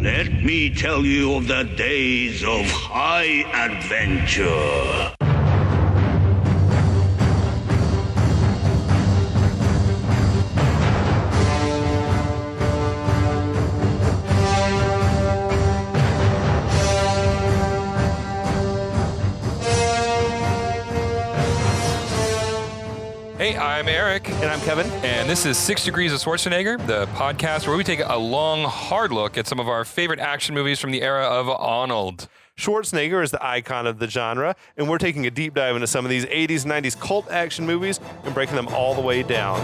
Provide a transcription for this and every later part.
Let me tell you of the days of high adventure. Hey, I'm Eric. And I'm Kevin. And this is 6 Degrees of Schwarzenegger, the podcast where we take a long, hard look at some of our favorite action movies from the era of Arnold. Schwarzenegger is the icon of the genre, and we're taking a deep dive into some of these 80s and 90s cult action movies and breaking them all the way down.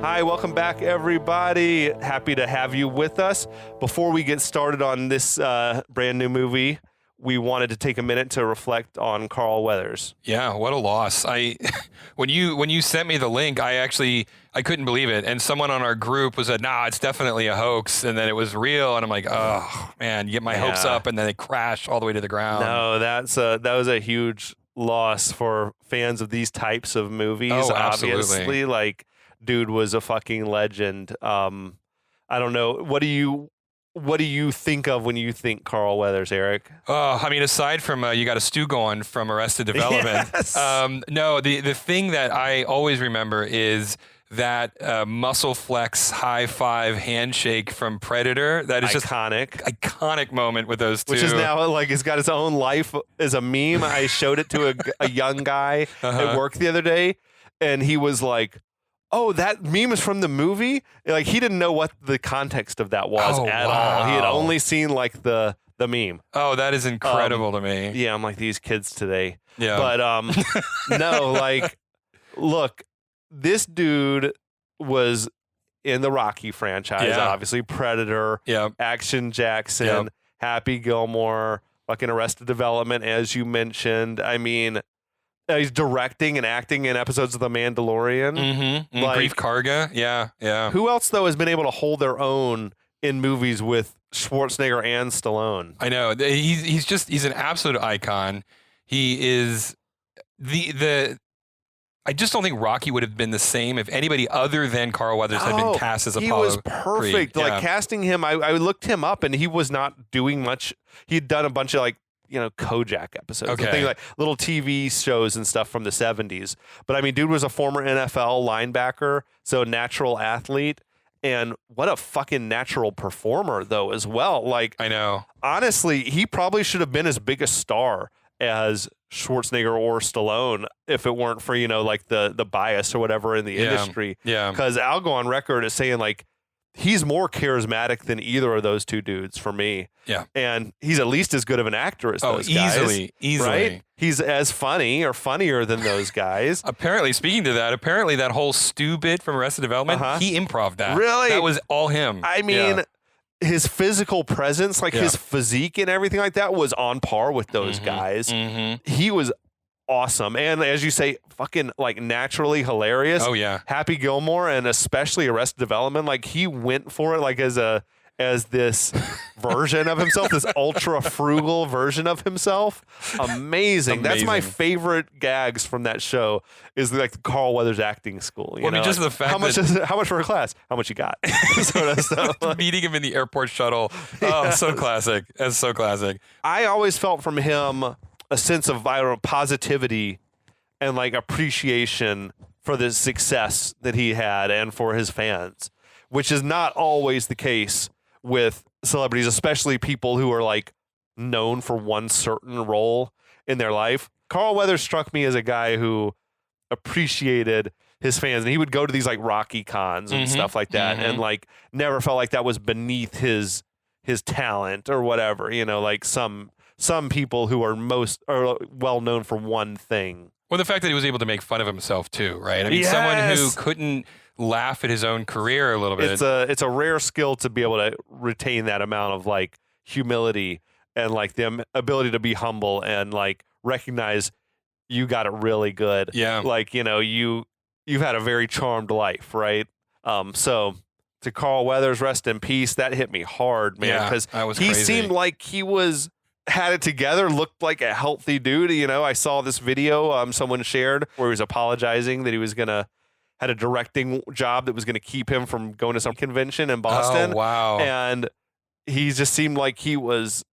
Hi, welcome back, everybody. Happy to have you with us. Before we get started on this brand new movie, we wanted to take a minute to reflect on Carl Weathers. Yeah, what a loss. When you sent me the link, I couldn't believe it. And someone on our group was said, nah, it's definitely a hoax. And then it was real. And I'm like, oh, man, you get my hopes up and then they crash all the way to the ground. No, that was a huge loss for fans of these types of movies. Oh, absolutely. Obviously, dude was a fucking legend. I don't know. What do you think of when you think Carl Weathers, Eric? Oh, I mean, aside from you got a stew going from Arrested Development. Yes. No, the thing that I always remember is that muscle flex high five handshake from Predator. That is iconic moment with those two. Which is now it's got its own life as a meme. I showed it to a young guy at work the other day, and he was like, oh, that meme is from the movie? Like, he didn't know what the context of that was at all. He had only seen the meme. Oh, that is incredible to me. Yeah, I'm like, these kids today. Yeah. But no, look, this dude was in the Rocky franchise, obviously Predator, Action Jackson, Happy Gilmore, fucking Arrested Development, as you mentioned. I mean, he's directing and acting in episodes of The Mandalorian. Mm-hmm. Grief Karga. Yeah. Who else, though, has been able to hold their own in movies with Schwarzenegger and Stallone? I know. He's an absolute icon. He is I just don't think Rocky would have been the same if anybody other than Carl Weathers had been cast as Apollo. He was perfect. Creed. Casting him, I looked him up, and he was not doing much. He'd done a bunch of Kojak episodes, and things like little TV shows and stuff from the 70s. But I mean, dude was a former NFL linebacker, so natural athlete, and what a fucking natural performer though as well. I know. Honestly, he probably should have been as big a star as Schwarzenegger or Stallone if it weren't for the bias or whatever in the industry. Yeah. Because I'll go on record as saying he's more charismatic than either of those two dudes for me. Yeah. And he's at least as good of an actor as those guys. Easily. Right? He's as funny or funnier than those guys. Speaking to that, that whole stew bit from Arrested Development, he improv that. Really? That was all him. I mean, his physical presence, his physique and everything like that was on par with those guys. Mm-hmm. He was awesome. And as you say, fucking naturally hilarious. Oh yeah. Happy Gilmore and especially Arrested Development, he went for it as this version of himself, this ultra frugal version of himself. Amazing. That's my favorite gags from that show is the Carl Weathers acting school. I mean, just the fact how much for a class? How much you got? Sort of stuff. Meeting him in the airport shuttle. Oh, so classic. That's so classic. I always felt from him a sense of positivity and appreciation for the success that he had and for his fans, which is not always the case with celebrities, especially people who are known for one certain role in their life. Carl Weathers struck me as a guy who appreciated his fans, and he would go to these Rocky cons and stuff like that, and never felt like that was beneath his talent or whatever. Some people who are well known for one thing. Well, the fact that he was able to make fun of himself too, right? I mean, someone who couldn't laugh at his own career a little bit. It's a rare skill to be able to retain that amount of humility and the ability to be humble and recognize you got it really good. Yeah. You've had a very charmed life, right? So to Carl Weathers, rest in peace. That hit me hard, man, Yeah, because that was he crazy. seemed like he had it together, looked like a healthy dude. You know, I saw this video someone shared where he was apologizing that he was had a directing job that was gonna keep him from going to some convention in Boston. Oh, wow. And he just seemed like he was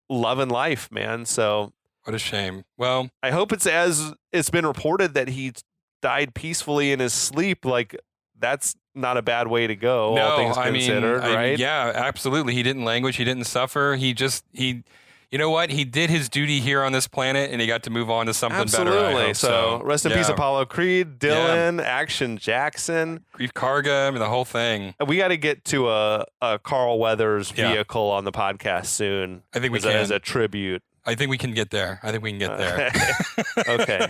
loving life, man. So What a shame. Well, I hope it's as it's been reported that he died peacefully in his sleep. Like, that's not a bad way to go, all things considered, right? Yeah, absolutely. He didn't languish. He didn't suffer. You know what? He did his duty here on this planet, and he got to move on to something better. I hope So rest in peace, Apollo Creed, Dylan, Action Jackson, Grief Karga, I mean, the whole thing. We got to get to a Carl Weathers vehicle on the podcast soon. I think we can. As a tribute. I think we can get there. Okay.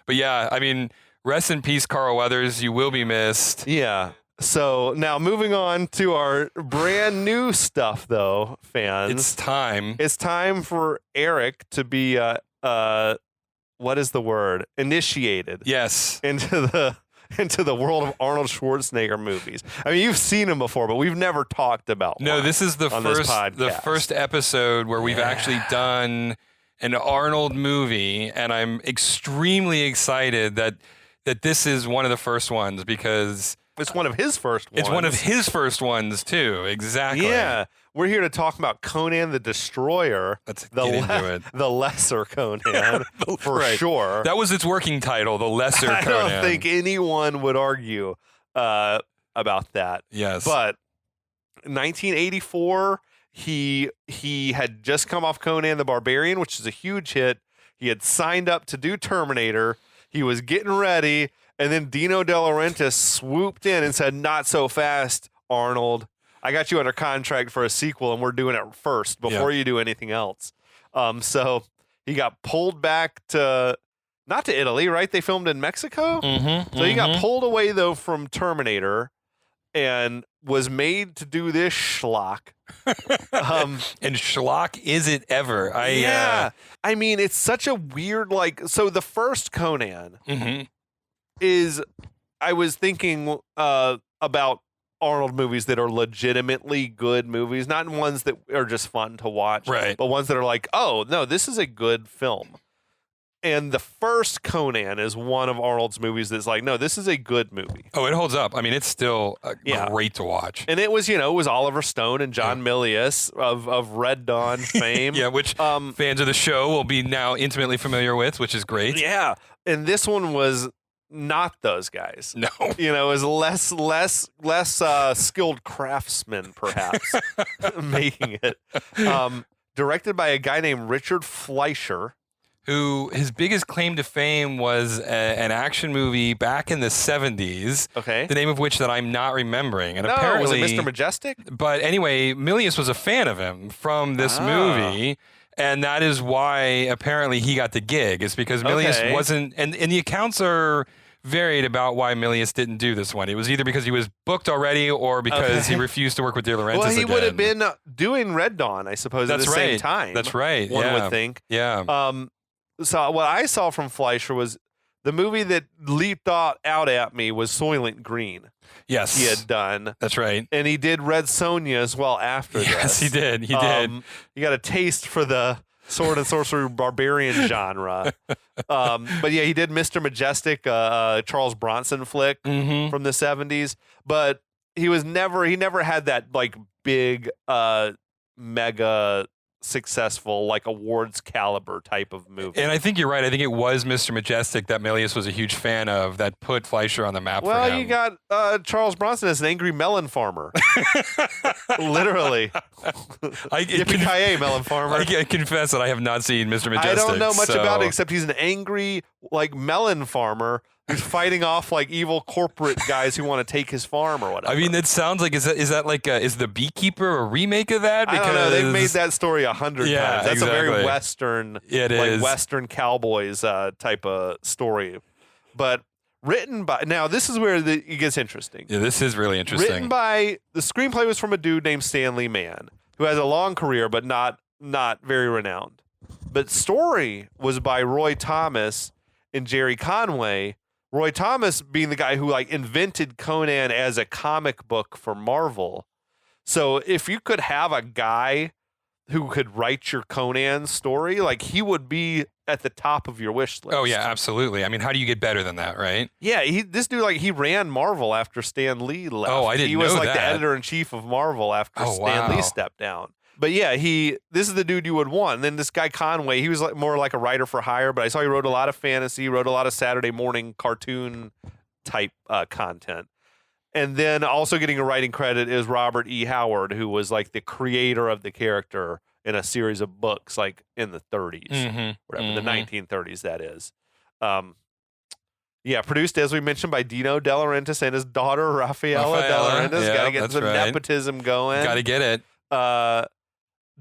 But yeah, I mean, rest in peace, Carl Weathers. You will be missed. Yeah. So now moving on to our brand new stuff, though, fans. It's time. It's time for Eric to be what is the word? Initiated. Yes. Into the world of Arnold Schwarzenegger movies. I mean, you've seen him before, but we've never talked about one. No, this is the first episode where we've actually done an Arnold movie, and I'm extremely excited that this is one of the first ones because it's one of his first ones. It's one of his first ones too. Exactly. Yeah. We're here to talk about Conan the Destroyer. Let's get into it. The lesser Conan, for sure. That was its working title, the lesser Conan. I don't think anyone would argue about that. Yes. But 1984, he had just come off Conan the Barbarian, which is a huge hit. He had signed up to do Terminator. He was getting ready, and then Dino De Laurentiis swooped in and said, "Not so fast, Arnold. I got you under contract for a sequel, and we're doing it first before you do anything else." So he got pulled back not to Italy, right? They filmed in Mexico. So he got pulled away, though, from Terminator and was made to do this schlock. And schlock is it ever? I mean, it's such a weird, so the first Conan is, I was thinking about Arnold movies that are legitimately good movies, not ones that are just fun to watch, right? But ones that are like, oh no, this is a good film. And the first Conan is one of Arnold's movies that's like, no, this is a good movie. Oh, it holds up. I mean, it's still great to watch. And it was Oliver Stone and John Milius of Red Dawn fame. Which fans of the show will be now intimately familiar with, which is great. Yeah. And this one was not those guys. No. It was less skilled craftsmen, perhaps, making it. Directed by a guy named Richard Fleischer, who his biggest claim to fame was an action movie back in the 70s. Okay. The name of which that I'm not remembering. And was apparently, it Mr. Majestic? But anyway, Milius was a fan of him from this movie. And that is why apparently he got the gig. It's because Milius wasn't, and the accounts are varied about why Milius didn't do this one. It was either because he was booked already or because he refused to work with De Laurentiis Well, he again. would have been doing Red Dawn, I suppose, at the same time. That's right. One would think. Yeah. So what I saw from Fleischer was the movie that leaped out at me was Soylent Green. Yes. He had done. That's right. And he did Red Sonja as well after this. Yes, he did. He did. You got a taste for the sword and sorcery barbarian genre. But yeah, he did Mr. Majestic, Charles Bronson flick from the 70s. But he never had that big mega successful awards caliber type of movie. And I think you're right. I think it was Mr. Majestic that Milius was a huge fan of that put Fleischer on the map for him. Well, you got Charles Bronson as an angry melon farmer. Literally. Yippee-ki-yay, melon farmer. I confess that I have not seen Mr. Majestic. I don't know much about it except he's an angry melon farmer who's fighting off evil corporate guys who want to take his farm or whatever. I mean, that sounds like is that is The Beekeeper a remake of that? Because I don't know. They've made that story 100 times. That's a very Western, Western cowboys type of story. But written by, now this is where it gets interesting. Yeah, this is really interesting. Written by, the screenplay was from a dude named Stanley Mann, who has a long career but not very renowned. But story was by Roy Thomas and Jerry Conway, Roy Thomas being the guy who like invented Conan as a comic book for Marvel. So if you could have a guy who could write your Conan story, like he would be at the top of your wish list. Oh yeah, absolutely. I mean, how do you get better than that, right? Yeah, this dude like he ran Marvel after Stan Lee left. Oh, I didn't He was know like the that. editor-in-chief of Marvel after Oh, Stan wow. Lee stepped down. But yeah, this is the dude you would want. And then this guy Conway, he was like more like a writer for hire, but I saw he wrote a lot of fantasy, wrote a lot of Saturday morning cartoon type content. And then also getting a writing credit is Robert E. Howard, who was like the creator of the character in a series of books like in the 30s, whatever, the 1930s that is. Yeah, produced, as we mentioned, by Dino De Laurentiis and his daughter, Rafaela De Laurentiis. Yeah, Got to get that's some right. nepotism going. Got to get it.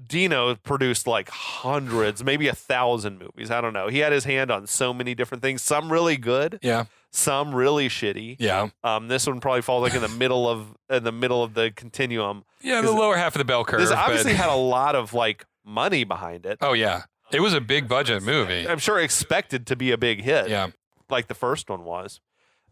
Dino produced like hundreds, maybe 1,000 movies. I don't know. He had his hand on so many different things. Some really good. Yeah. Some really shitty. Yeah. This one probably falls like in the middle of the continuum. Yeah, the lower half of the bell curve. This obviously but... had a lot of like money behind it. Oh yeah, it was a big budget movie. I'm sure expected to be a big hit. Yeah. Like the first one was.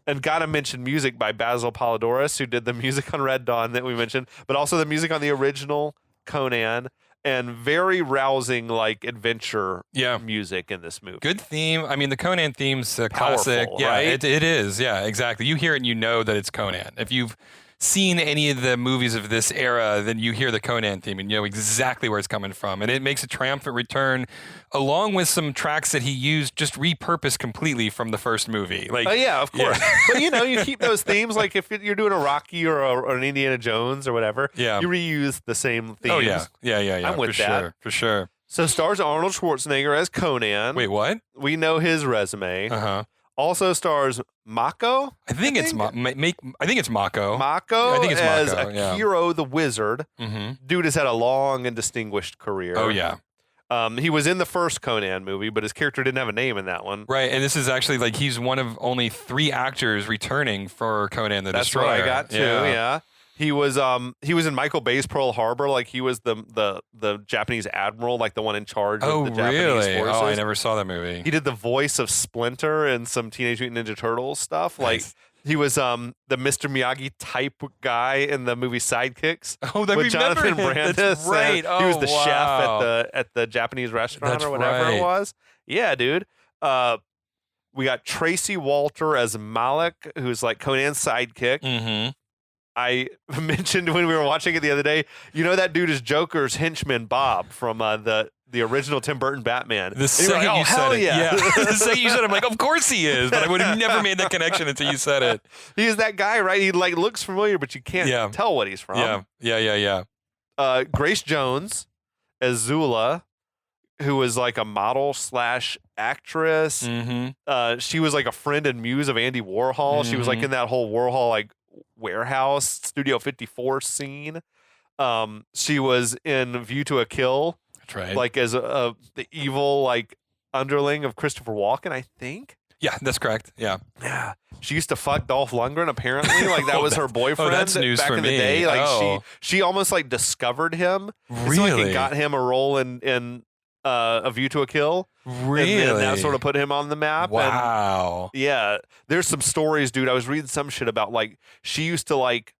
And gotta mention music by Basil Polidorus, who did the music on Red Dawn that we mentioned, but also the music on the original Conan, and very rousing like adventure music in this movie. Good theme. I mean, the Conan theme's a classic. Powerful, Yeah, right? it is. Yeah, exactly. You hear it and you know that it's Conan. If you've seen any of the movies of this era, then you hear the Conan theme and you know exactly where it's coming from. And it makes a triumphant return along with some tracks that he used just repurposed completely from the first movie. Like, oh yeah, of course. But you know, you keep those themes. Like if you're doing a Rocky or an Indiana Jones or whatever, you reuse the same themes. Oh yeah. I'm with for that. Sure, for sure. So stars Arnold Schwarzenegger as Conan. Wait, what? We know his resume. Uh-huh. Also stars Mako. I think it's Mako. Mako I think it's as Mako, Akiro the Wizard. Mm-hmm. Dude has had a long and distinguished career. Oh yeah. He was in the first Conan movie, but his character didn't have a name in that one. Right, and this is actually like he's one of only 3 actors returning for Conan the Destroyer. That's what I got too. Yeah. He was in Michael Bay's Pearl Harbor, like he was the Japanese admiral, like the one in charge of the Japanese forces. Oh, I never saw that movie. He did the voice of Splinter in some Teenage Mutant Ninja Turtles stuff. Like he was the Mr. Miyagi type guy in the movie Sidekicks. Oh, that with Jonathan Brandis. That's right. He was the chef at the Japanese restaurant or whatever it was. Yeah, dude. We got Tracy Walter as Malik, who's like Conan's sidekick. Mm-hmm. I mentioned when we were watching it the other day, you know that dude is Joker's henchman Bob from the original Tim Burton Batman. The second like, you said it, yeah. the second you said it, I'm like, of course he is, but I would have never made that connection until you said it. He's that guy, right? He like looks familiar, but you can't tell what he's from. Yeah. Grace Jones as Zula, who was like a model / actress. Mm-hmm. She was like a friend and muse of Andy Warhol. Mm-hmm. She was like in that whole Warhol like warehouse Studio 54 scene. She was in View to a Kill. That's right. Like as the evil like underling of Christopher Walken, I think. Yeah, that's correct. Yeah. She used to fuck Dolph Lundgren apparently. Like that was her boyfriend that's news back for in the me. day. Like she almost like discovered him. Really? And got him a role in A View to a Kill. Really? And then that sort of put him on the map. Wow. And yeah. There's some stories, dude. I was reading some shit about like she used to like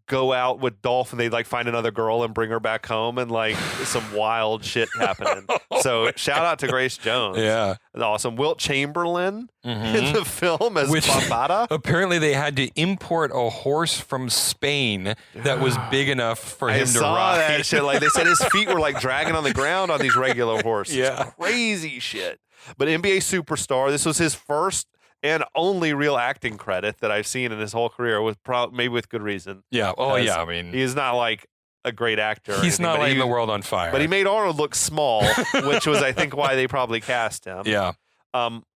go out with Dolph and they'd like find another girl and bring her back home and like some wild shit happening. So shout out to Grace Jones. Yeah. Awesome. Wilt Chamberlain in the film as Bambata. Apparently they had to import a horse from Spain that was big enough for him to saw ride. that shit. Like they said his feet were like dragging on the ground on these regular horses. Yeah. Crazy shit. But NBA superstar, this was his first and only real acting credit that I've seen in his whole career, with maybe with good reason. Yeah. Oh, yeah. I mean, he's not like a great actor. He's not lighting the world on fire. But he made Arnold look small, which was, I think, why they probably cast him. Yeah.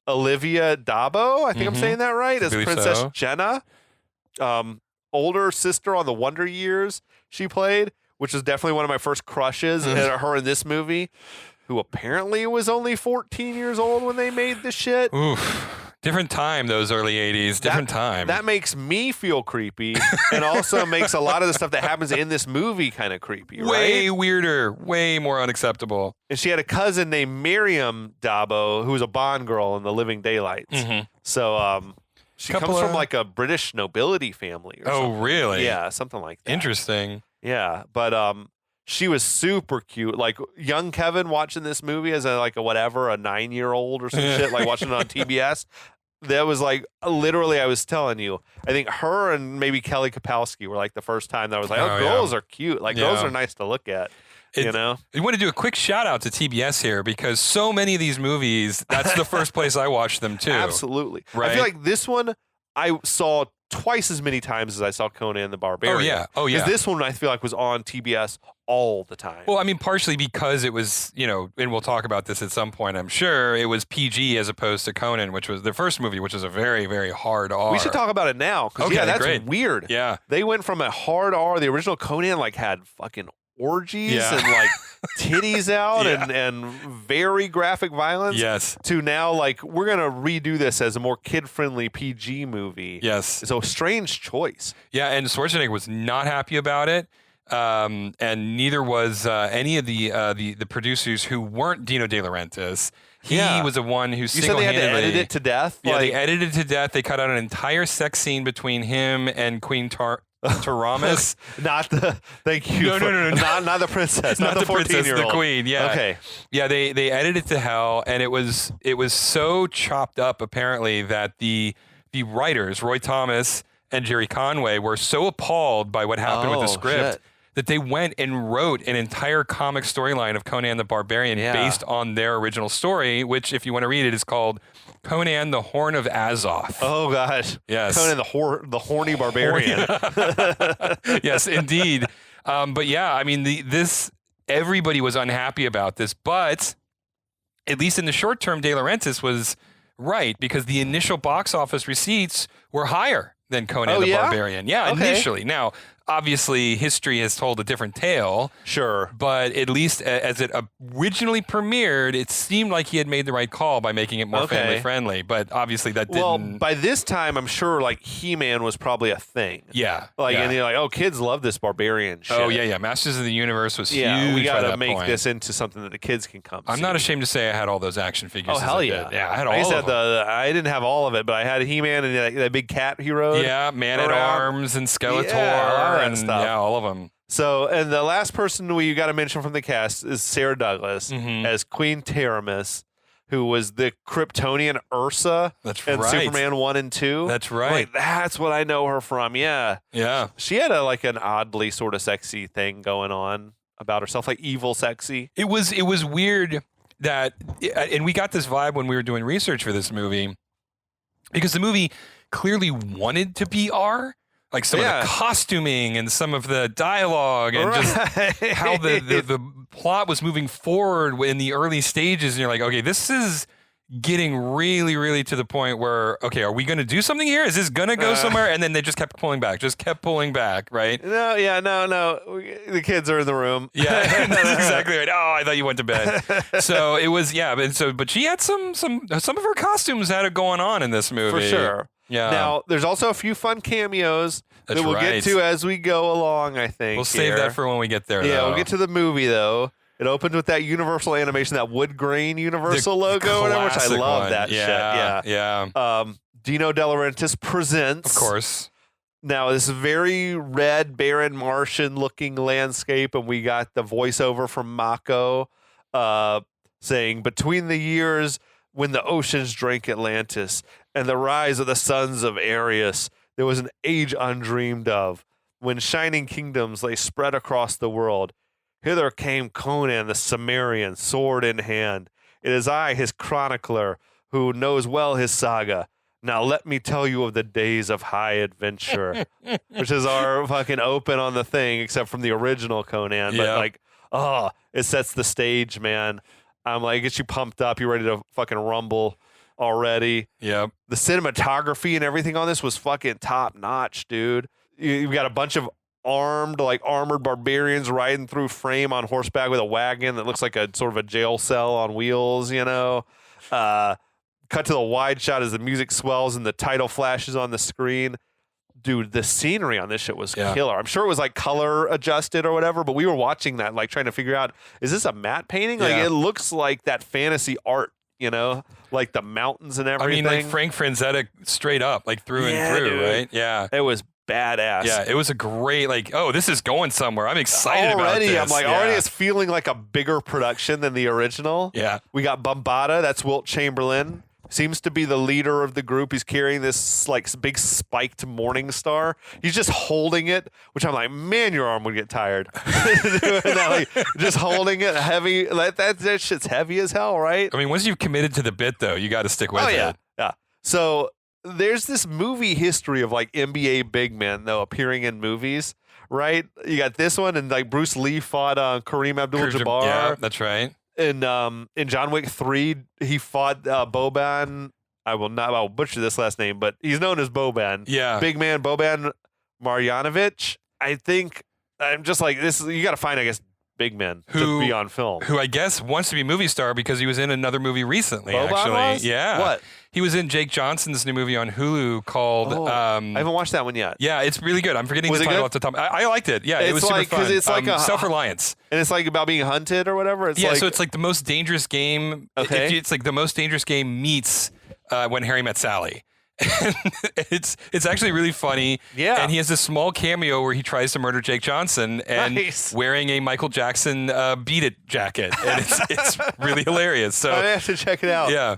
Olivia Dabo, I think I'm saying that right, as Princess Jenna. Older sister on the Wonder Years she played, which was definitely one of my first crushes, and her in this movie, who apparently was only 14 years old when they made this shit. Oof. Different time, those early 80s. Different time. That makes me feel creepy and also makes a lot of the stuff that happens in this movie kind of creepy, way right? weirder, way more unacceptable. And she had a cousin named Miriam Dabo who was a Bond girl in The Living Daylights. Mhm. So she comes from like a British nobility family or something. Oh, really? Yeah, something like that. Interesting. Yeah, but she was super cute. Like young Kevin watching this movie as a 9-year-old or some shit, like watching it on TBS. That was like literally, I was telling you, I think her and maybe Kelly Kapowski were like the first time that I was like, oh, girls are cute. Like girls are nice to look at. You know? I want to do a quick shout out to TBS here because so many of these movies, that's the first place I watched them too. Absolutely. Right? I feel like this one I saw twice as many times as I saw Conan the Barbarian. Oh, yeah. Because this one I feel like was on TBS all the time. Well, I mean, partially because it was, and we'll talk about this at some point, I'm sure, it was PG as opposed to Conan, which was the first movie, which is a very, very hard R. We should talk about it now. Because, Okay, that's great. weird. Yeah. They went from a hard R, the original Conan, had fucking orgies and titties out and very graphic violence. Yes. To now, we're going to redo this as a more kid-friendly PG movie. Yes. It's a strange choice. Yeah, and Schwarzenegger was not happy about it. And neither was any of the producers who weren't Dino De Laurentiis. He was the one who single-handedly... You said they had to edit it to death? Yeah, they edited it to death. They cut out an entire sex scene between him and Queen Taramis. Not the... Thank you. No. Not the princess. Not the 14-year-old. Princess, the queen, yeah. Okay. Yeah, they edited it to hell, and it was so chopped up, apparently, that the writers, Roy Thomas and Jerry Conway, were so appalled by what happened with the script... Shit. That they went and wrote an entire comic storyline of Conan the Barbarian based on their original story, which, if you want to read it, is called Conan the Horn of Azoth. Oh, gosh. Yes. Conan the horny barbarian. Yes, indeed. But yeah, I mean, everybody was unhappy about this, but at least in the short term, De Laurentiis was right because the initial box office receipts were higher than Conan the Barbarian. Yeah, okay. Initially. Now, obviously, history has told a different tale. Sure. But at least as it originally premiered, it seemed like he had made the right call by making it more family friendly. But obviously, that didn't. Well, by this time, I'm sure He-Man was probably a thing. Yeah. And you're like, oh, kids love this barbarian shit. Oh, yeah. Masters of the Universe was huge. We got to make point. this into something that the kids can come I'm see. not ashamed to say I had all those action figures. Oh, hell yeah. Yeah, I had all of them. I didn't have all of it, but I had He-Man and that big cat he rode. Yeah, Man-at-Arms and Skeletor and stuff. all of them. So, and the last person we got to mention from the cast is Sarah Douglas as Queen Taramis, who was the Kryptonian Ursa in Superman 1 and 2. That's right. That's what I know her from, yeah. Yeah. She had an oddly sort of sexy thing going on about herself, evil sexy. It was weird that, and we got this vibe when we were doing research for this movie, because the movie clearly wanted to be R. Some of the costuming and some of the dialogue and just how the plot was moving forward in the early stages. And you're like, okay, this is getting really, really to the point where, okay, are we going to do something here? Is this going to go somewhere? And then they just kept pulling back, right? No. The kids are in the room. Yeah, that's exactly right. Oh, I thought you went to bed. So it was, but she had some of her costumes had it going on in this movie. For sure. Yeah. Now, there's also a few fun cameos That's that we'll right. get to as we go along, I think. We'll save that for when we get there, Yeah, though. we'll get to the movie, though. It opened with that Universal animation, that wood grain Universal logo, whatever, which I love that shit. Yeah. Dino De Laurentiis presents. Of course. Now, this very red, barren, Martian-looking landscape, and we got the voiceover from Mako saying, between the years when the oceans drank Atlantis and the rise of the sons of Arius, there was an age undreamed of, when shining kingdoms lay spread across the world. Hither came Conan the Cimmerian, sword in hand. It is I, his chronicler, who knows well his saga. Now let me tell you of the days of high adventure, which is our fucking open on the thing, except from the original Conan. But it sets the stage, man. I'm like, gets you pumped up. You're ready to fucking rumble already. Yep. The cinematography and everything on this was fucking top notch, dude. You've got a bunch of armored barbarians riding through frame on horseback with a wagon that looks like a sort of a jail cell on wheels, cut to the wide shot as the music swells and the title flashes on the screen. Dude, the scenery on this shit was killer. I'm sure it was like color adjusted or whatever, but we were watching that, like trying to figure out, is this a matte painting? Like it looks like that fantasy art, you know, like the mountains and everything. I mean, like Frank Franzetta straight up, like through and through, dude. right? Yeah. It was badass. Yeah, it was a great, like, oh, this is going somewhere. I'm excited about this. I'm like, already it's feeling like a bigger production than the original. Yeah. We got Bombada. That's Wilt Chamberlain. Seems to be the leader of the group. He's carrying this like big spiked morning star. He's just holding it, which I'm like, man, your arm would get tired. Like, just holding it heavy. That shit's heavy as hell, right? I mean, once you've committed to the bit, though, you got to stick with it. Yeah. So there's this movie history of like NBA big men though appearing in movies, right? You got this one, and like Bruce Lee fought Kareem Abdul-Jabbar. Yeah, that's right. In John Wick 3, he fought Boban. I'll butcher this last name, but he's known as Boban. Yeah. Big man Boban Marjanovic. I think I'm just like this. You got to find, I guess, big men to be on film. Who I guess wants to be a movie star because he was in another movie recently. Boban actually, was? yeah. What? He was in Jake Johnson's new movie on Hulu called. I haven't watched that one yet. Yeah, it's really good. I'm forgetting Was the it title good? off the top. I liked it. Yeah, It's it was like- super 'cause fun. it's like a- self-reliance. And it's like about being hunted or whatever. It's So it's like the most dangerous game. Okay. It's like the most dangerous game meets When Harry Met Sally. And it's actually really funny. Yeah. And he has this small cameo where he tries to murder Jake Johnson and Nice. wearing a Michael Jackson Beat It jacket. And it's really hilarious. So I have to check it out. yeah.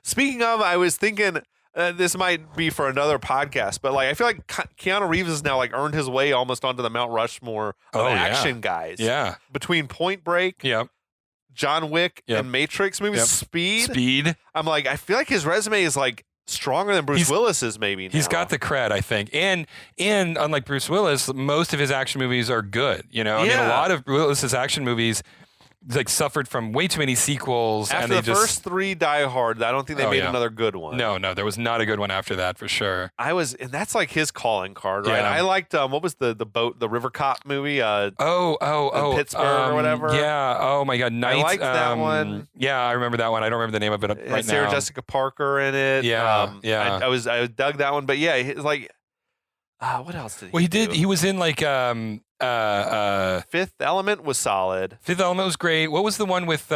Speaking of, I was thinking this might be for another podcast, but like I feel like Keanu Reeves has now like earned his way almost onto the Mount Rushmore of action guys. Yeah. Between Point Break, Yep. John Wick, Yep. and Matrix movies, Yep. Speed. I'm like, I feel like his resume is like stronger than Bruce Willis's maybe now. He's got the cred, I think. And unlike Bruce Willis, most of his action movies are good. You know, I mean, a lot of Willis's action movies like suffered from way too many sequels. After and they the first 3 Die Hard, I don't think they made another good one. No, there was not a good one after that for sure. And that's like his calling card, right? Yeah. I liked what was the River Cop movie? In Pittsburgh or whatever. Yeah. Oh my God, Night. I liked that one. Yeah, I remember that one. I don't remember the name of it right now. Sarah Jessica Parker in it. Yeah, I dug that one, but yeah, it's like, what else did he? Well, he do? did. He was in like Fifth Element was solid. Fifth Element was great. What was the one with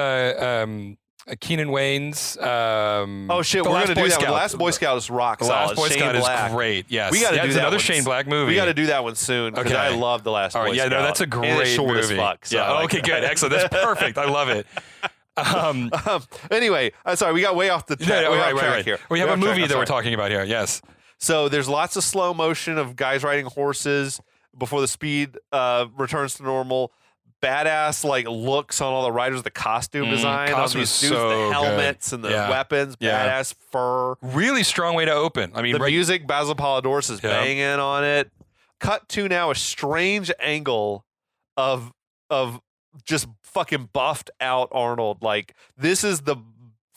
Keenan Wayne's? Oh shit, The we're Last gonna Boy do that. Scout. The Last Boy Scout is rock The solid. Last Boy Shane Scout Black. is great. Yes, We got to do it's that. another one. Shane Black movie. We got to do that one soon because Okay. I love the Last Boy Scout. Yeah, no, that's a And great it's short movie. as fuck. So I like okay, that. good, excellent. That's perfect. I love it. Anyway, sorry, we got way off the track. Right. Here. We have Way a off movie track. that we're talking about here. Yes. So there's lots of slow motion of guys riding horses before the speed returns to normal. Badass like looks on all the riders, the costume design on costume these is dudes, so the helmets and the weapons, badass fur. Really strong way to open. I mean, The music, Basil Polidoris is banging on it. Cut to now a strange angle of just fucking buffed out Arnold. Like this is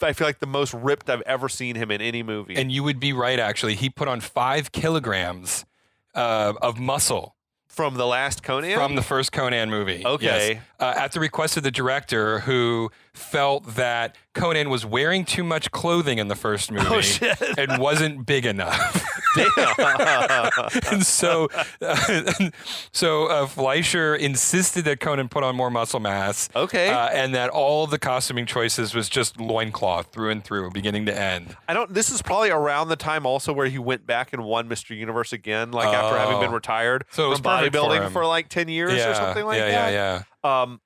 I feel like the most ripped I've ever seen him in any movie. And you would be right, actually. He put on 5 kilograms of muscle. From the last Conan? From the first Conan movie. Okay. Yes. At the request of the director, who felt that Conan was wearing too much clothing in the first movie and wasn't big enough. Damn. And so Fleischer insisted that Conan put on more muscle mass. Okay. And that all the costuming choices was just loincloth through and through, beginning to end. This is probably around the time also where he went back and won Mr. Universe again, like after having been retired So it was from perfect for bodybuilding him. for like 10 years or something like that. Yeah.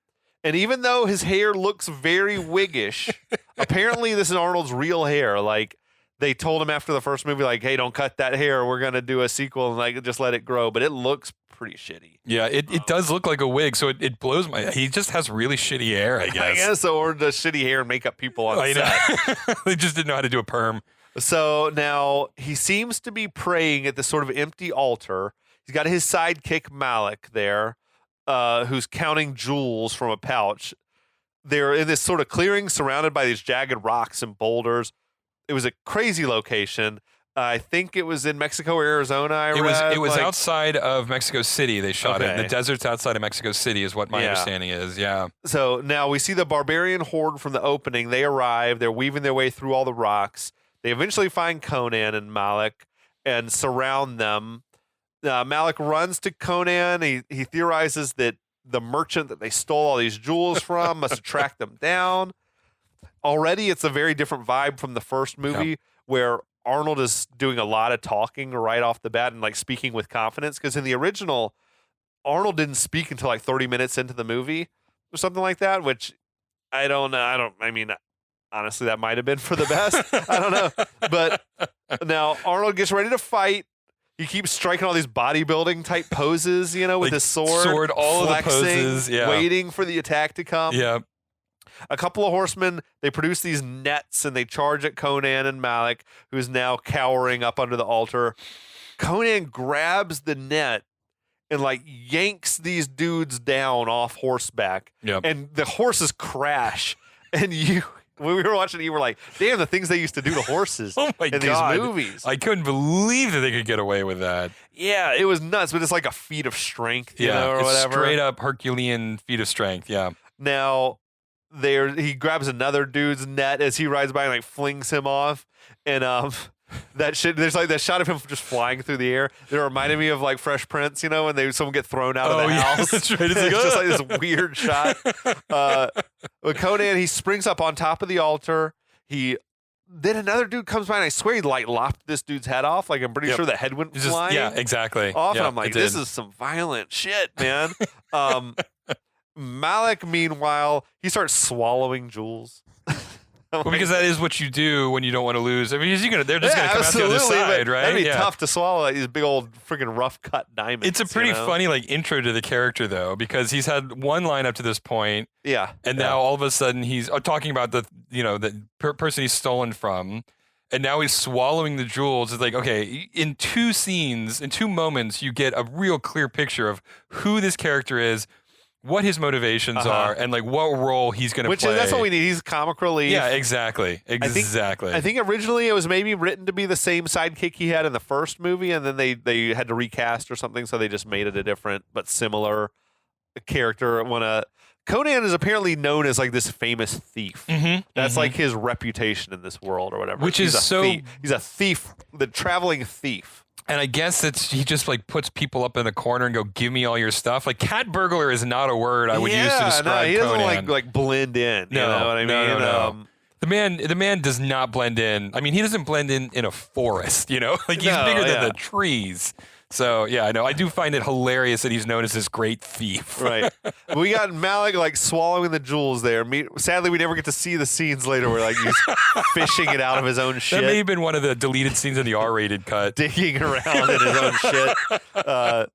And even though his hair looks very wiggish, apparently this is Arnold's real hair. Like they told him after the first movie, like, "Hey, don't cut that hair. We're gonna do a sequel and like just let it grow." But it looks pretty shitty. Yeah, it does look like a wig, so it blows my. He just has really shitty hair, I guess. I guess, or the shitty hair and makeup people on set. They just didn't know how to do a perm. So now he seems to be praying at this sort of empty altar. He's got his sidekick Malik there, who's counting jewels from a pouch. They're in this sort of clearing surrounded by these jagged rocks and boulders. It was a crazy location. I think it was in Mexico or Arizona. It was outside of Mexico City. They shot it. The deserts outside of Mexico City is what my understanding is. Yeah. So now we see the barbarian horde from the opening. They arrive. They're weaving their way through all the rocks. They eventually find Conan and Malik and surround them. Malik runs to Conan. He theorizes that the merchant that they stole all these jewels from must have tracked them down. Already, it's a very different vibe from the first movie where Arnold is doing a lot of talking right off the bat and like speaking with confidence. Because in the original, Arnold didn't speak until like 30 minutes into the movie or something like that, which I don't know. I mean, honestly, that might have been for the best. I don't know. But now Arnold gets ready to fight. He keeps striking all these bodybuilding type poses, with like his sword. All flexing, of the poses. Yeah. Waiting for the attack to come. Yeah. A couple of horsemen, they produce these nets and they charge at Conan and Malik, who's now cowering up under the altar. Conan grabs the net and like yanks these dudes down off horseback. Yep. And the horses crash. And when we were watching it, you were like, damn, the things they used to do to horses oh my in God. these movies. I couldn't believe that they could get away with that. Yeah, it was nuts, but it's like a feat of strength, or it's whatever. Straight up Herculean feat of strength, yeah. Now, he grabs another dude's net as he rides by and like flings him off. And that shit, there's like that shot of him just flying through the air. It reminded me of like Fresh Prince, when someone get thrown out of the house. That's right. It's just like this weird shot. But Conan, he springs up on top of the altar. Then another dude comes by and I swear he like lopped this dude's head off. Like I'm pretty sure the head went flying. Yeah, exactly. Off, and I'm like, this is some violent shit, man. Malik, meanwhile, he starts swallowing jewels. Because that is what you do when you don't want to lose. I mean, they're just going to come out the other side, right? That'd be tough to swallow, like these big old freaking rough cut diamonds. It's a pretty funny like intro to the character though, because he's had one line up to this point, and now all of a sudden he's talking about the person he's stolen from, and now he's swallowing the jewels. It's like, okay, in 2 scenes, in 2 moments, you get a real clear picture of who this character is, what his motivations are, and like what role he's going to play. That's what we need. He's comic relief. Yeah, exactly. I think originally it was maybe written to be the same sidekick he had in the first movie, and then they had to recast or something, so they just made it a different but similar character. Conan is apparently known as like this famous thief. That's like his reputation in this world or whatever. Which is he's a thief, the traveling thief. And I guess he just like puts people up in a corner and go, give me all your stuff. Like cat burglar is not a word I would use to describe he doesn't Conan. like blend in. You know what I mean? No. The man does not blend in. I mean, he doesn't blend in a forest, Like he's bigger than the trees. So, yeah, I know. I do find it hilarious that he's known as this great thief. Right. We got Malik like swallowing the jewels there. Sadly, we never get to see the scenes later where like he's fishing it out of his own shit. That may have been one of the deleted scenes in the R-rated cut. Digging around in his own shit.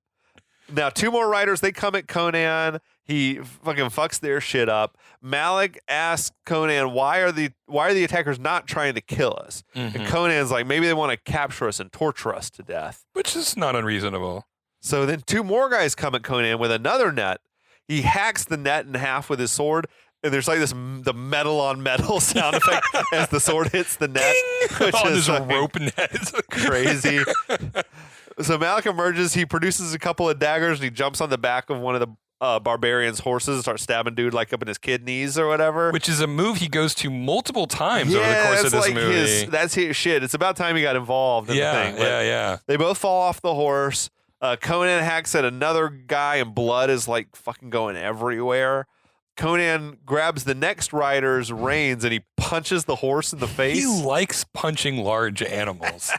Now, 2 more riders, they come at Conan. He fucking fucks their shit up. Malik asks Conan, why are the attackers not trying to kill us? And Conan's like, maybe they want to capture us and torture us to death. Which is not unreasonable. So then 2 more guys come at Conan with another net. He hacks the net in half with his sword, and there's like the metal on metal sound effect as the sword hits the net. Which is this rope net. Crazy. So Malik emerges. He produces a couple of daggers, and he jumps on the back of one of the barbarian's horses and starts stabbing dude like up in his kidneys or whatever. Which is a move he goes to multiple times over the course of this movie. That's his shit. It's about time he got involved in the thing. Yeah. They both fall off the horse. Conan hacks at another guy and blood is like fucking going everywhere. Conan grabs the next rider's reins and he punches the horse in the face. He likes punching large animals.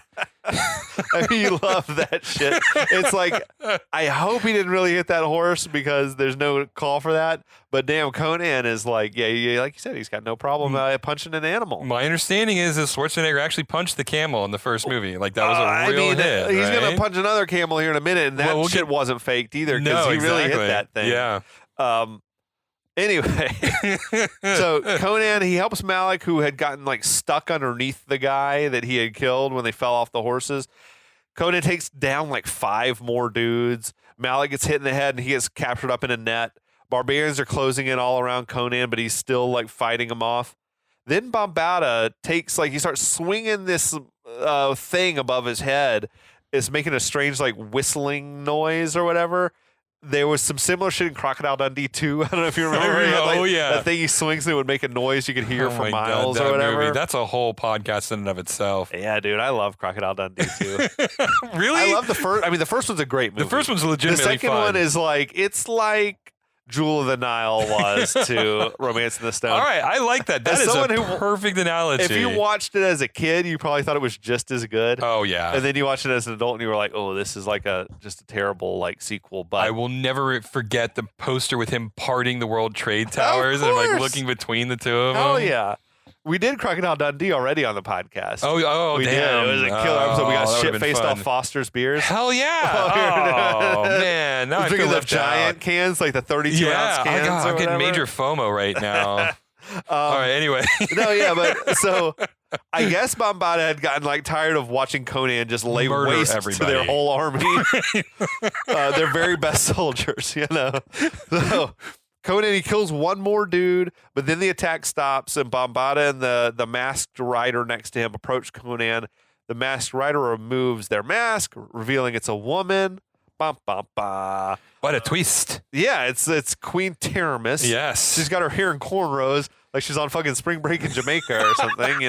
I mean, you love that shit. It's like, I hope he didn't really hit that horse because there's no call for that. But damn, Conan is like, like you said, he's got no problem punching an animal. My understanding is that Schwarzenegger actually punched the camel in the first movie. Like that was a real hit. He's going to punch another camel here in a minute, and that shit wasn't faked either because he really hit that thing. Yeah. Anyway, so Conan, he helps Malik, who had gotten like stuck underneath the guy that he had killed when they fell off the horses. Conan takes down like 5 more dudes. Malik gets hit in the head and he gets captured up in a net. Barbarians are closing in all around Conan, but he's still like fighting them off. Then Bombada takes he starts swinging this thing above his head. It's making a strange whistling noise or whatever. There was some similar shit in Crocodile Dundee 2. I don't know if you remember. That thing he swings and it would make a noise you could hear for miles or whatever. Movie. That's a whole podcast in and of itself. Yeah, dude, I love Crocodile Dundee 2. Really? I love the first. I mean, the first one's a great movie. The first one's legitimately fun. The second one is it's like Jewel of the Nile was to Romance in the Stone. All right, I like that. That is a perfect analogy. If you watched it as a kid, you probably thought it was just as good. Oh yeah. And then you watched it as an adult, and you were like, "Oh, this is just a terrible sequel." But I will never forget the poster with him parting the World Trade Towers and looking between the two of them. Oh yeah. We did Crocodile Dundee already on the podcast. Oh, we damn. did. It was a killer episode. We got that shit would've been faced fun. off Foster's beers. Hell yeah. Oh, man. Now I feel drinking the left giant out. cans, the 32-ounce cans. I'm getting major FOMO right now. All right, anyway. No, yeah, but so I guess Bombada had gotten tired of watching Conan just lay Murder waste everybody. to their whole army. Their very best soldiers, So Conan, he kills one more dude, but then the attack stops, and Bombada and the masked rider next to him approach Conan. The masked rider removes their mask, revealing it's a woman. Bum, bum, ba. What a twist. Yeah, it's Queen Teramis. Yes. She's got her hair in cornrows like she's on fucking spring break in Jamaica or something,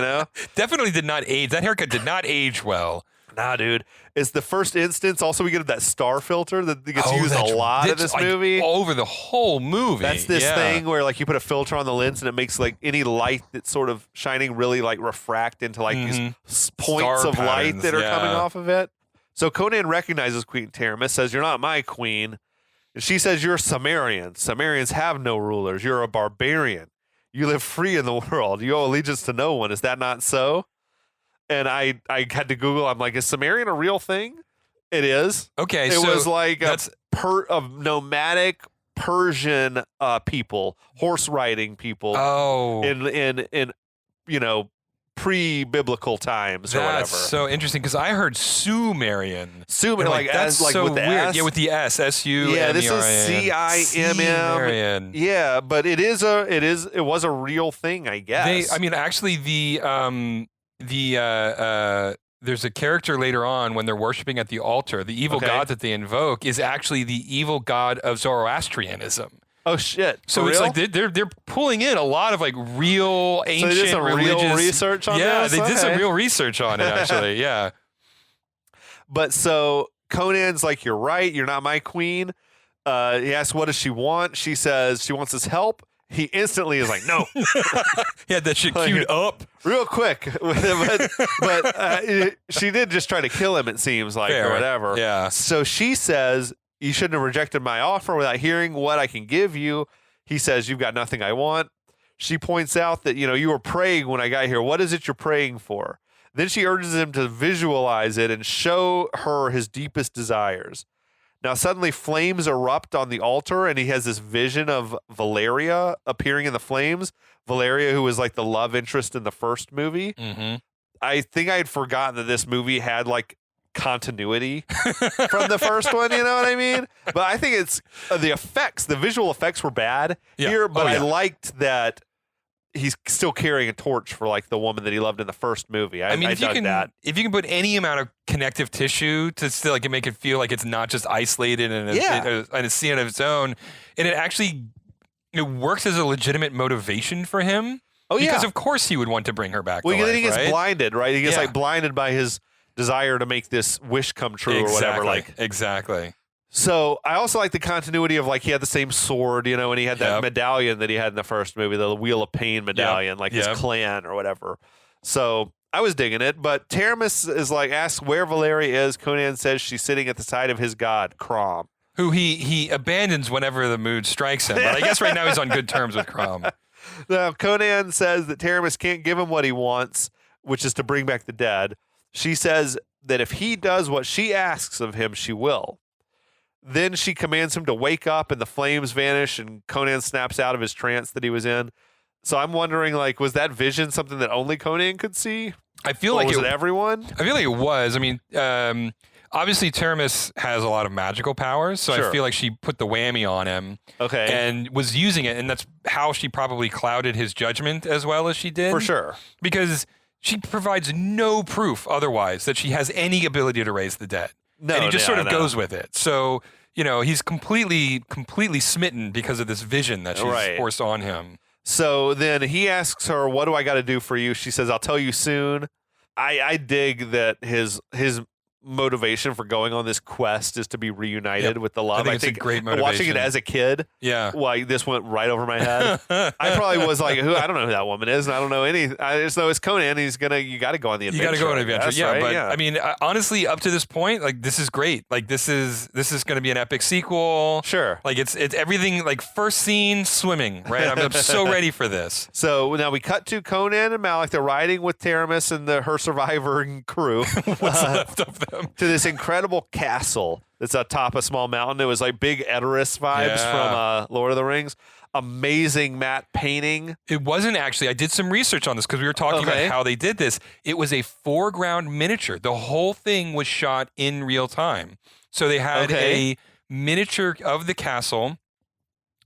Definitely did not age. That haircut did not age well. Nah, dude. It's the first instance. Also, we get that star filter that gets used a lot in this movie. Over the whole movie. That's this thing where you put a filter on the lens and it makes any light that's sort of shining really refract into these points of light that are coming off of it. So Conan recognizes Queen Teramis, says, "You're not my queen." And she says, "You're Sumerian. Sumerians have no rulers. You're a barbarian. You live free in the world. You owe allegiance to no one. Is that not so?" And I had to Google. I'm like, is Sumerian a real thing? It is. Okay, it so was of nomadic Persian people, horse riding people. Oh, in pre-biblical times or whatever. That's so interesting because I heard Sumerian. Sumerian, that's so with the weird. S? Yeah, with the S, S-U-M-E-R-I-N. Yeah, this is CIMM. Sumerian. Yeah, but it was a real thing, I guess. Actually, there's a character later on when they're worshiping at the altar. The evil god that they invoke is actually the evil god of Zoroastrianism. Oh shit! So For it's real? they're pulling in a lot of real ancient so they did some religious real research on this? Yeah, they did some real research on it actually. Yeah. But so Conan's like, "You're right. You're not my queen." He asks, "What does she want?" She says she wants his help. He instantly is like, "No." He had that shit queued up real quick, but she did just try to kill him. It seems like, Fair. or whatever. Yeah. So she says, "You shouldn't have rejected my offer without hearing what I can give you." He says, "You've got nothing I want." She points out that you were praying when I got here. What is it you're praying for? Then she urges him to visualize it and show her his deepest desires. Now, suddenly flames erupt on the altar, and he has this vision of Valeria appearing in the flames. Valeria, who was the love interest in the first movie. Mm-hmm. I think I had forgotten that this movie had continuity from the first one. You know what I mean? But I think it's the effects. The visual effects were bad here, but I liked that he's still carrying a torch for the woman that he loved in the first movie. I dug that. If you can put any amount of connective tissue to still make it feel like it's not just isolated and a scene of its own, and it actually works as a legitimate motivation for him. Oh yeah, because of course he would want to bring her back. Well, to life, then he gets right? blinded, right? He gets blinded by his desire to make this wish come true or whatever. Exactly. So I also like the continuity of he had the same sword, and he had that medallion that he had in the first movie, the Wheel of Pain medallion, his clan or whatever. So I was digging it. But Teramis is asks where Valeria is. Conan says she's sitting at the side of his god, Crom. Who he abandons whenever the mood strikes him. But I guess right now he's on good terms with Crom. Now Conan says that Teramis can't give him what he wants, which is to bring back the dead. She says that if he does what she asks of him, she will. Then she commands him to wake up and the flames vanish and Conan snaps out of his trance that he was in. So I'm wondering, was that vision something that only Conan could see? I feel or like was it everyone? I feel like it was. I mean, obviously Taramis has a lot of magical powers, so Sure. I feel like she put the whammy on him Okay. and was using it, and that's how she probably clouded his judgment as well as she did. For sure. Because she provides no proof otherwise that she has any ability to raise the dead. No, and he just yeah, sort of no. goes with it. So, he's completely smitten because of this vision that she's Right. forced on him. So then he asks her, "What do I got to do for you?" She says, "I'll tell you soon." I dig that his motivation for going on this quest is to be reunited with the love. I think it's a great watching motivation. it as a kid, Yeah. like this went right over my head. I probably was like, "Who? I don't know who that woman is, and I don't know any. I just know it's Conan. You got to go on the adventure. You got to go on an adventure. That's Yeah, right, but yeah. I mean, honestly, up to this point, like this is great. Like this is going to be an epic sequel. Sure. Like it's everything. Like first scene swimming. Right. I'm so ready for this. So now we cut to Conan and Malik. They're riding with Taramis and her survivor crew What's left of them? to this incredible castle that's atop a small mountain. It was like big Edoras vibes Yeah. from Lord of the Rings. Amazing matte painting. It wasn't actually. I did some research on this because we were talking Okay. about how they did this. It was a foreground miniature. The whole thing was shot in real time. So they had Okay. a miniature of the castle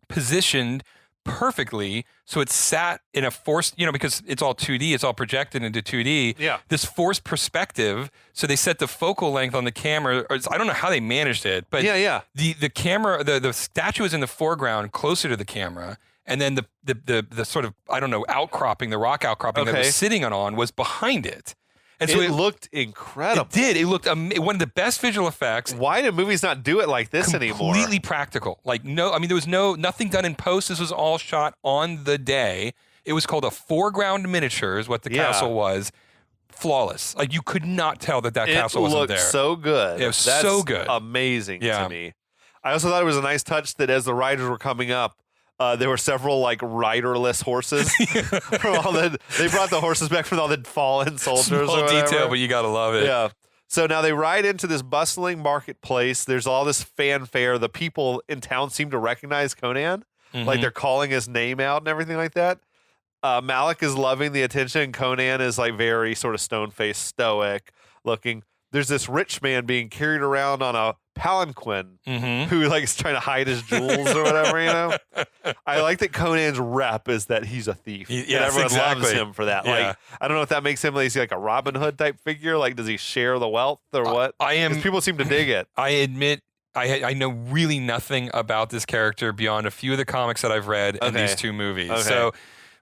positioned perfectly, so it sat in a forced, because it's all 2D, it's all projected into 2D. Yeah. This forced perspective, so they set the focal length on the camera, or I don't know how they managed it, but Yeah. the camera, the statue is in the foreground closer to the camera, and then the sort of, I don't know, outcropping, the rock outcropping that it Okay. was sitting on was behind it. And so It looked incredible. it did. It looked one of the best visual effects. Why do movies not do it like this anymore? Completely practical. Like there was nothing done in post. This was all shot on the day. It was called a foreground miniature, is what the Yeah. castle was. Flawless. Like you could not tell that castle It wasn't looked there. so good. It was That's so good. Amazing Yeah. to me. I also thought it was a nice touch that as the riders were coming up, there were several like riderless horses. They brought the horses back from all the fallen soldiers. Small or whatever. detail, but you gotta love it. Yeah. So now they ride into this bustling marketplace. There's all this fanfare. The people in town seem to recognize Conan. Like they're calling his name out and everything like that. Malik is loving the attention. Conan is like very sort of stone-faced, stoic looking. There's this rich man being carried around on a palanquin who like is trying to hide his jewels or whatever, I like that Conan's rep is that he's a thief. And Yes, everyone loves exactly. him for that. Yeah. Like, I don't know if that makes him like a Robin Hood type figure. Like, does he share the wealth or what? 'Cause people seem to dig it. I admit I know really nothing about this character beyond a few of the comics that I've read and Okay. these two movies. Okay. So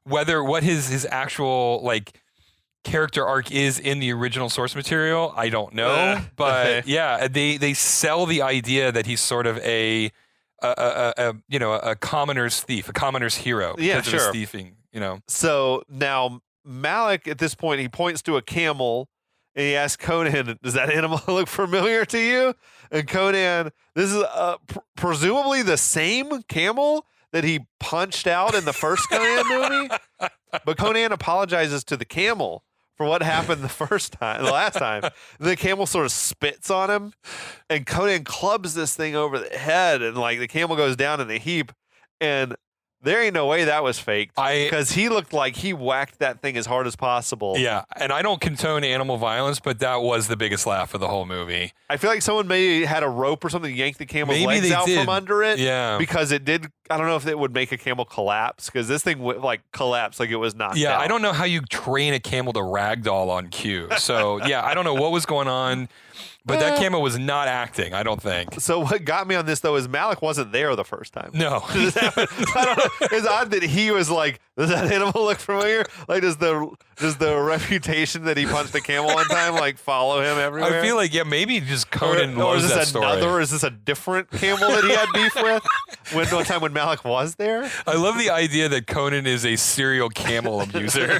what his actual like character arc is in the original source material, I don't know. But okay. yeah, they sell the idea that he's sort of a commoner's thief, a commoner's hero. Yeah, because of his sure. thieving. So now Malik at this point, he points to a camel and he asks Conan, does that animal look familiar to you? And Conan, this is presumably the same camel that he punched out in the first Conan movie. But Conan apologizes to the camel for what happened the last time. The camel sort of spits on him, and Conan clubs this thing over the head, and like the camel goes down in a heap. And there ain't no way that was faked, because he looked like he whacked that thing as hard as possible. Yeah, and I don't condone animal violence, but that was the biggest laugh of the whole movie. I feel like someone maybe had a rope or something, yanked the camel's Maybe legs they out did. from under it. Yeah. Because it did. I don't know if it would make a camel collapse, because this thing would like collapse like it was knocked Yeah, out. I don't know how you train a camel to ragdoll on cue. So yeah, I don't know what was going on, but that camel was not acting, I don't think. So what got me on this though is Malik wasn't there the first time. No. I don't know. It's odd that he was like, does that animal look familiar? Like, does the reputation that he punched the camel one time like follow him everywhere? I feel like, yeah, maybe just Conan or knows is that this story. or is this a different camel that he had beef with? One time when Malik was there? I love the idea that Conan is a serial camel abuser.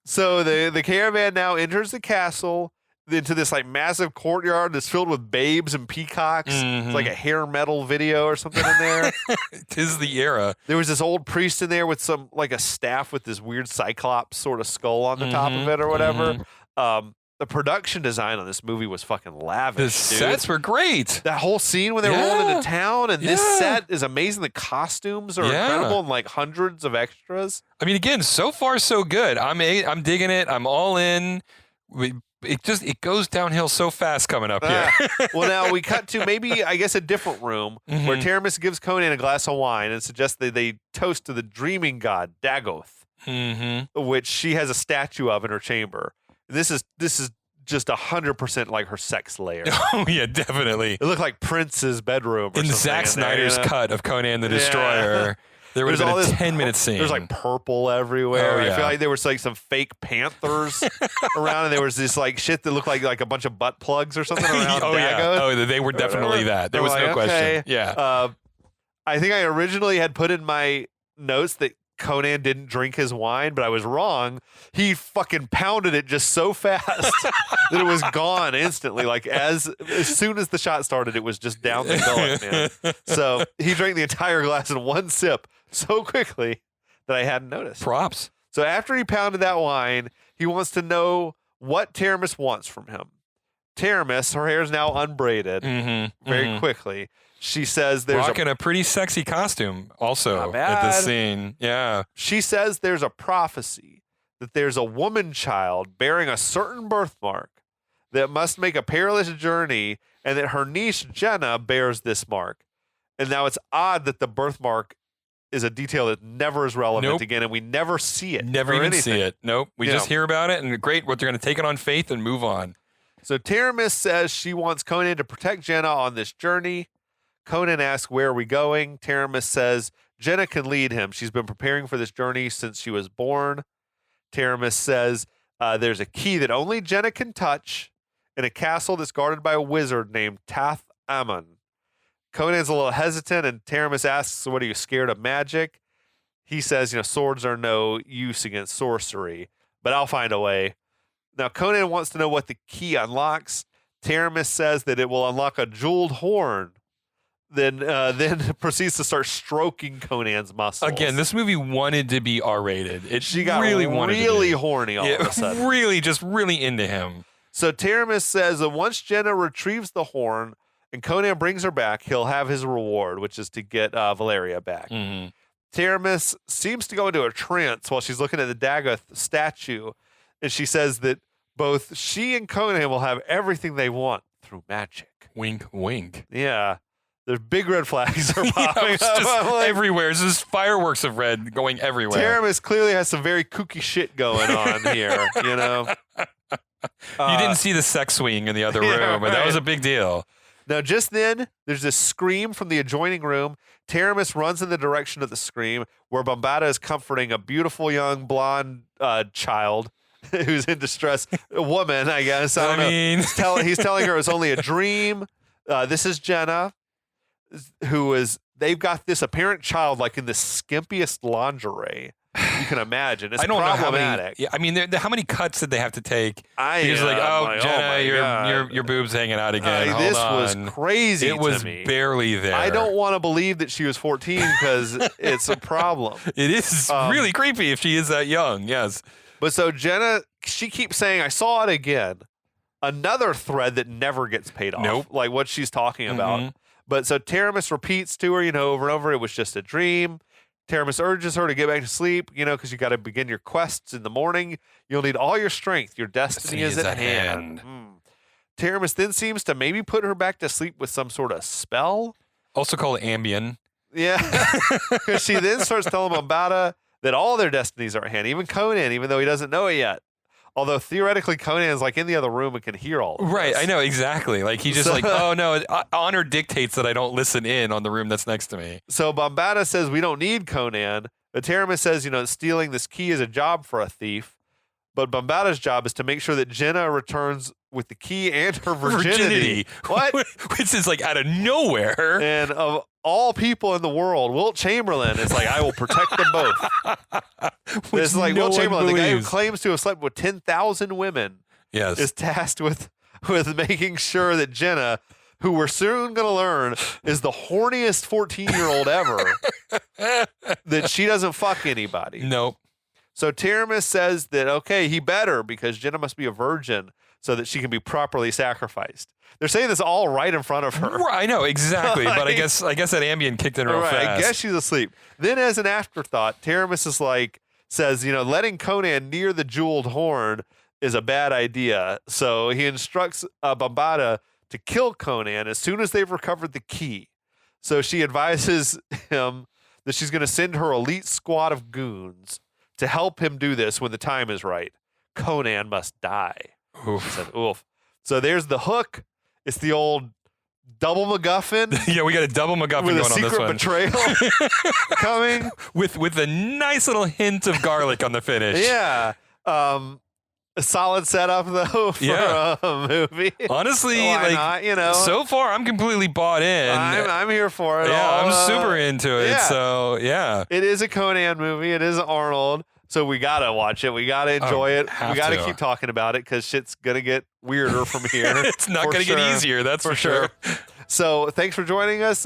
So the caravan now enters the castle into this like massive courtyard that's filled with babes and peacocks. It's like a hair metal video or something in there. 'Tis the era. There was this old priest in there with some like a staff with this weird cyclops sort of skull on the top of it or whatever. The production design on this movie was fucking lavish. The dude. sets were great. That whole scene when they were rolling into town, and this Yeah. set is amazing. The costumes are Yeah. incredible, and like hundreds of extras. I mean, again, so far so good. I'm digging it. I'm all in. it goes downhill so fast coming up here. Well, now we cut to maybe, I guess, a different room where Taramis gives Conan a glass of wine and suggests that they toast to the dreaming god Dagoth, which she has a statue of in her chamber. This is just 100% like her sex lair. Oh yeah, definitely. It looked like Prince's bedroom. In Zack Snyder's cut of Conan the Destroyer, there would have been a 10-minute scene. There's like purple everywhere. Oh, yeah. I feel like there was like some fake panthers around, and there was this like shit that looked like a bunch of butt plugs or something around. Oh yeah. Dagoth. Oh, they were definitely that. There was no question. Yeah. I think I originally had put in my notes that Conan didn't drink his wine, but I was wrong. He fucking pounded it just so fast that it was gone instantly. Like as soon as the shot started, it was just down the gullet, man. So he drank the entire glass in one sip so quickly that I hadn't noticed. Props. So after he pounded that wine, he wants to know what Taramis wants from him. Taramis, her hair is now unbraided very quickly. She says there's rocking a pretty sexy costume also Not at this bad. scene. Yeah. She says there's a prophecy that there's a woman child bearing a certain birthmark that must make a perilous journey, and that her niece Jenna bears this mark. And now it's odd that the birthmark is a detail that never is relevant again, and we never see it. Never even see it. Nope. We just hear about it, and great, what they're going to take it on faith and move on. So Taramis says she wants Conan to protect Jenna on this journey. Conan asks, where are we going? Taramis says Jenna can lead him. She's been preparing for this journey since she was born. Taramis says there's a key that only Jenna can touch in a castle that's guarded by a wizard named Tath Ammon. Conan's a little hesitant, and Taramis asks, what, are you scared of magic? He says, swords are no use against sorcery, but I'll find a way. Now, Conan wants to know what the key unlocks. Taramis says that it will unlock a jeweled horn. Then proceeds to start stroking Conan's muscles. Again, this movie wanted to be R-rated. She got really horny all of a sudden. Really into him. So Taramis says that once Jenna retrieves the horn and Conan brings her back, he'll have his reward, which is to get Valeria back. Taramis seems to go into a trance while she's looking at the Dagoth statue, and she says that both she and Conan will have everything they want through magic. Wink, wink. Yeah. There's big red flags are popping It's up. just everywhere. It's just fireworks of red going everywhere. Taramis clearly has some very kooky shit going on here, You didn't see the sex swing in the other room, but that was a big deal. Now, just then, there's this scream from the adjoining room. Taramis runs in the direction of the scream, where Bombada is comforting a beautiful young blonde child who's in distress. A woman, I guess. I don't know. He's telling her it's only a dream. This is Jenna, they've got this apparent child like in the skimpiest lingerie you can imagine. It's problematic. Know how many cuts did they have to take? Because Jenna, your boobs hanging out again. Hold this on. was crazy. It was barely there. I don't want to believe that she was 14 because it's a problem. It is really creepy if she is that young. Yes. But so Jenna, she keeps saying, I saw it again. Another thread that never gets paid off. Nope. Like what she's talking about. But so Taramis repeats to her, over and over, it was just a dream. Taramis urges her to get back to sleep, because you got to begin your quests in the morning. You'll need all your strength. Your destiny is at hand. Taramis then seems to maybe put her back to sleep with some sort of spell. Also called Ambien. Yeah. Because she then starts telling Bombada that all their destinies are at hand, even Conan, even though he doesn't know it yet. Although theoretically Conan's like in the other room and can hear all of this. Right, I know, exactly. Like he just oh no, honor dictates that I don't listen in on the room that's next to me. So Bombada says we don't need Conan. But Taramis says, stealing this key is a job for a thief. But Bombada's job is to make sure that Jenna returns with the key and her virginity. What? Which is like out of nowhere. And of all people in the world, Wilt Chamberlain is like, I will protect them both. It's like Wilt Chamberlain, the guy who claims to have slept with 10,000 women, is tasked with making sure that Jenna, who we're soon going to learn is the horniest 14-year-old ever, that she doesn't fuck anybody. Nope. So Taramis says that, okay, he better, because Jenna must be a virgin so that she can be properly sacrificed. They're saying this all right in front of her. I know, exactly. But I guess that Ambien kicked in real fast. I guess she's asleep. Then as an afterthought, Taramis says, letting Conan near the jeweled horn is a bad idea. So he instructs Bambata to kill Conan as soon as they've recovered the key. So she advises him that she's going to send her elite squad of goons to help him do this when the time is right. Conan must die. Oof. She said, oof. So there's the hook. It's the old double MacGuffin. Yeah, we got a double MacGuffin with going a on this secret one. betrayal coming. With a nice little hint of garlic on the finish. Yeah. A solid setup though for a movie. Honestly, why like not, you know? so far I'm completely bought in. I'm here for it. Yeah, all. I'm super into it. yeah. So yeah. It is a Conan movie. It is Arnold. So we gotta watch it. We gotta enjoy it. We gotta keep talking about it because shit's gonna get weirder from here. It's not gonna get easier. That's for sure. So thanks for joining us.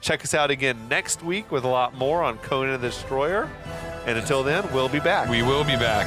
Check us out again next week with a lot more on Conan the Destroyer. And until then, we'll be back. We will be back.